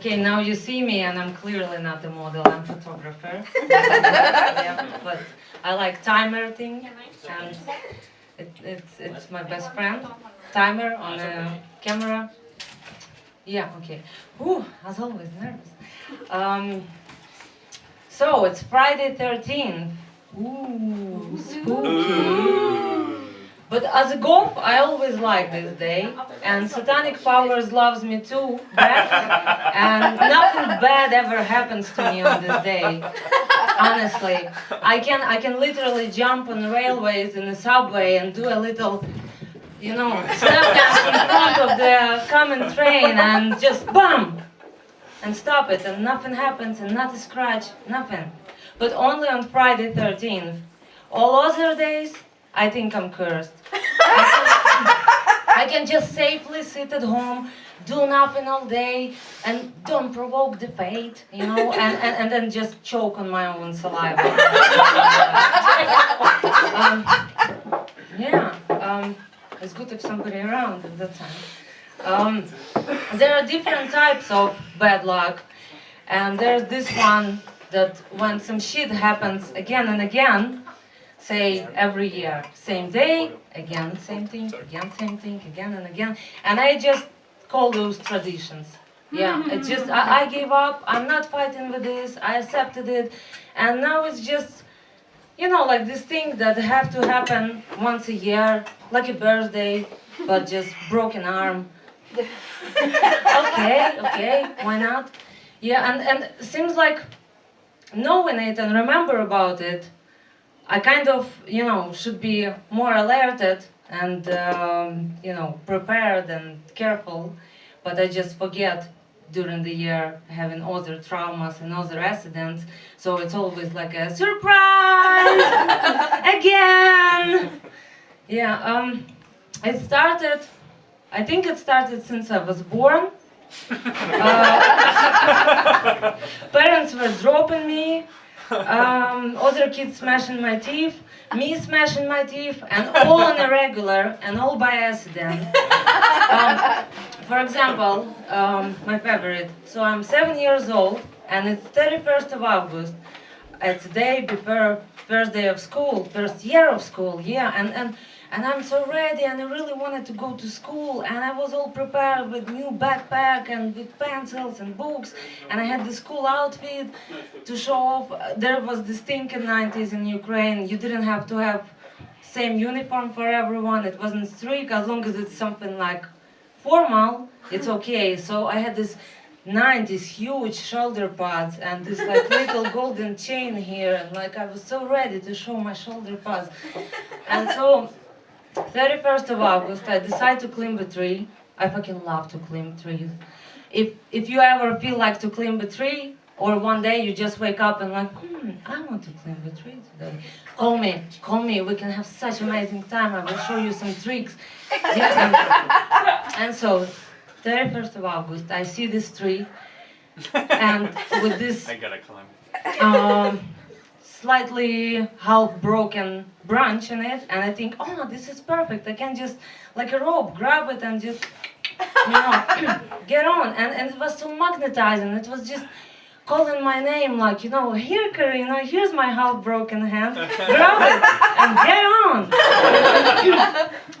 Okay, now you see me, and I'm clearly not a model. I'm a photographer. Yeah, but I like timer thing, and it's my best friend. Timer on a camera. Yeah, okay. Ooh, as always, nervous. So it's Friday 13th. Ooh, spooky. But as a golf, I always like this day, and Satanic Powers loves me too, bad, and nothing bad ever happens to me on this day. Honestly, I can literally jump on the railways in the subway and do a little, step dance in front of the coming train and just bam, and stop it, and nothing happens, and not a scratch, nothing. But only on Friday 13th. All other days, I think I'm cursed. I can just safely sit at home, do nothing all day, and don't provoke the fate, and then just choke on my own saliva. It's good if somebody around at that time. There are different types of bad luck, and there's this one that when some shit happens again and again, say every year, same day, again same thing, again and again, and I just call those traditions. Yeah, it's just, I gave up, I'm not fighting with this, I accepted it, and now it's just, like this thing that have to happen once a year, like a birthday, but just broken arm. Okay, why not? Yeah, and seems like knowing it and remember about it, I kind of, should be more alerted and, prepared and careful, but I just forget during the year having other traumas and other accidents, so it's always like a surprise again. Yeah, I think it started since I was born. Parents were dropping me, other kids smashing my teeth, me smashing my teeth, and all on a regular, and all by accident. For example, my favorite. So I'm 7 years old, and it's 31st of August. It's the day before first day of school, first year of school, yeah, and I'm so ready, and I really wanted to go to school, and I was all prepared with new backpack and with pencils and books, and I had the school outfit to show off. There was this thing in 90s in Ukraine, you didn't have to have same uniform for everyone, it wasn't strict, as long as it's something like formal, it's okay. So I had this 90s huge shoulder pads and this like little golden chain here, and like I was so ready to show my shoulder pads. And so 31st of August, I decide to climb a tree. I fucking love to climb trees. If you ever feel like to climb a tree, or one day you just wake up and like, I want to climb a tree today. Call me, we can have such amazing time, I will show you some tricks. Yeah, and so, 31st of August, I see this tree, and with this I gotta climb. Slightly half-broken branch in it, and I think, oh, this is perfect. I can just, like a rope, grab it and just, get on. And it was so magnetizing. It was just calling my name, like, here, Karina, here's my half-broken hand. Grab it and get on.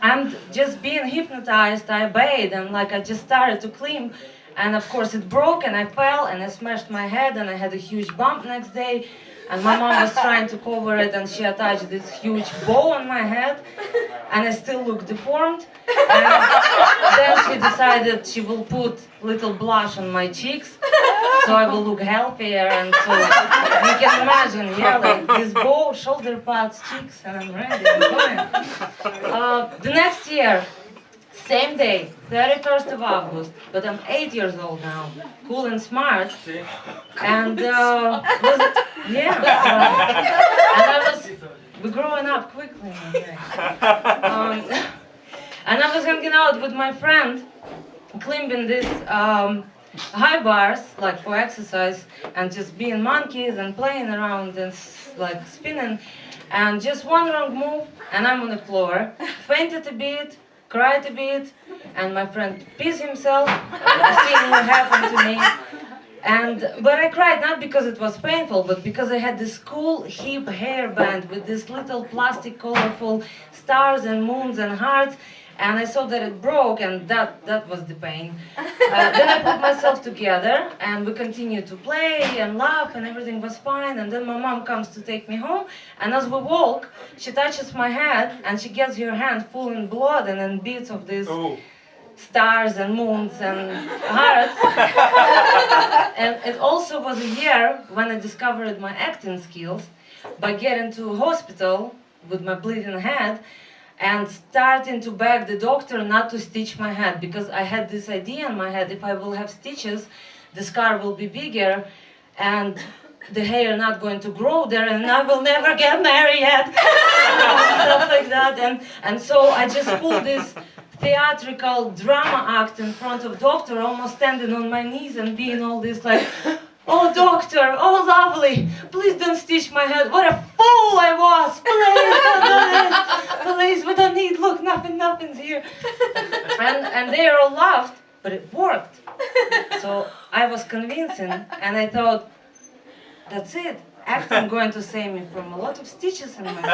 And just being hypnotized, I obeyed, and like I just started to climb. And of course it broke, and I fell, and I smashed my head, and I had a huge bump next day. And my mom was trying to cover it, and she attached this huge bow on my head, and I still look deformed. And then she decided she will put little blush on my cheeks, so I will look healthier. And so you can imagine, yeah, like this bow, shoulder pads, cheeks, and I'm ready, I'm going. The next year, same day, 31st of August, but I'm 8 years old now, cool and smart, and we're growing up quickly. And I was hanging out with my friend, climbing these high bars, like for exercise, and just being monkeys and playing around and like spinning, and just one wrong move, and I'm on the floor, fainted a bit, cried a bit, and my friend pissed himself, seeing what happened to me. But I cried not because it was painful, but because I had this cool hip hairband with this little plastic colorful stars and moons and hearts, and I saw that it broke, and that was the pain. Then I put myself together, and we continued to play and laugh, and everything was fine. And then my mom comes to take me home, and as we walk, she touches my head, and she gets her hand full in blood and in bits of this. Oh. Stars and moons and hearts. And it also was a year when I discovered my acting skills by getting to hospital with my bleeding head and starting to beg the doctor not to stitch my head, because I had this idea in my head: if I will have stitches, the scar will be bigger and the hair not going to grow there, and I will never get married yet. Stuff like that. And so I just pulled this theatrical drama act in front of doctor, almost standing on my knees and being all this like, "Oh doctor, oh lovely, please don't stitch my head. What a fool I was. Please, we don't need, look, nothing's here." And they all laughed, but it worked. So I was convincing, and I thought, that's it. Acting going to save me from a lot of stitches in my future.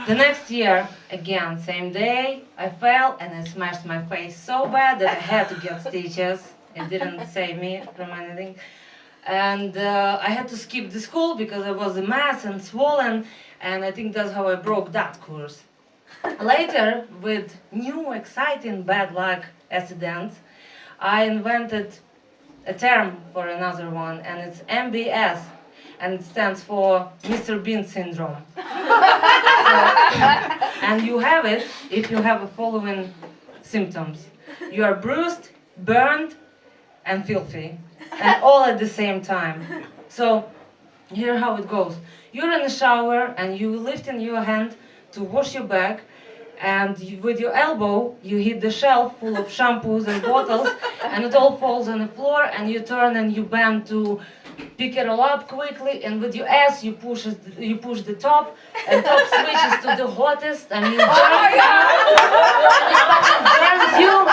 The next year, again, same day, I fell and I smashed my face so bad that I had to get stitches. It didn't save me from anything. And I had to skip the school because I was a mess and swollen, and I think that's how I broke that course. Later, with new, exciting bad luck accidents, I invented a term for another one, and it's MBS, and it stands for Mr. Bean syndrome. And you have it if you have the following symptoms. You are bruised, burned, and filthy, and all at the same time. So, here's how it goes. You're in the shower, and you lift in your hand to wash your back, and with your elbow, you hit the shelf full of shampoos and bottles, and it all falls on the floor, and you turn and you bend to pick it all up quickly, and with your ass you push the top, and top switches to the hottest, and you burns you,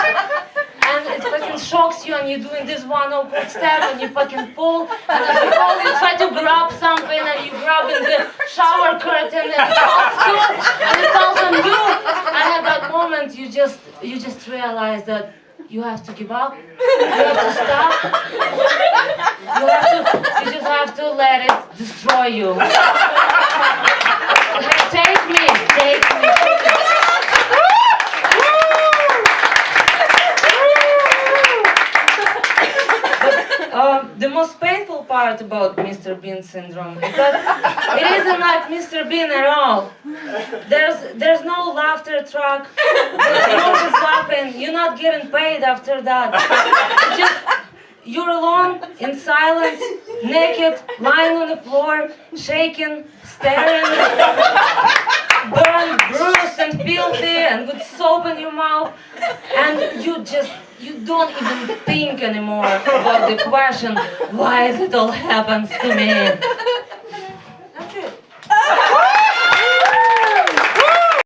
and it fucking shocks you, and you're doing this one awkward step, and you fucking fall, and as you fall, you try to grab something, and you grab in the shower curtain, and it falls too, and it falls on you, and at that moment you just realize that you have to give up, you have to stop, you just have to let it destroy you. Take me. But the most painful part about Mr. Bean syndrome is that it isn't like Mr. Bean at all. There's no laughter track, there's no just laughing, you're not getting paid after that. You're alone, in silence, naked, lying on the floor, shaking, staring, burned, bruised and filthy, and with soap in your mouth, and you don't even think anymore about the question, why is it all happens to me?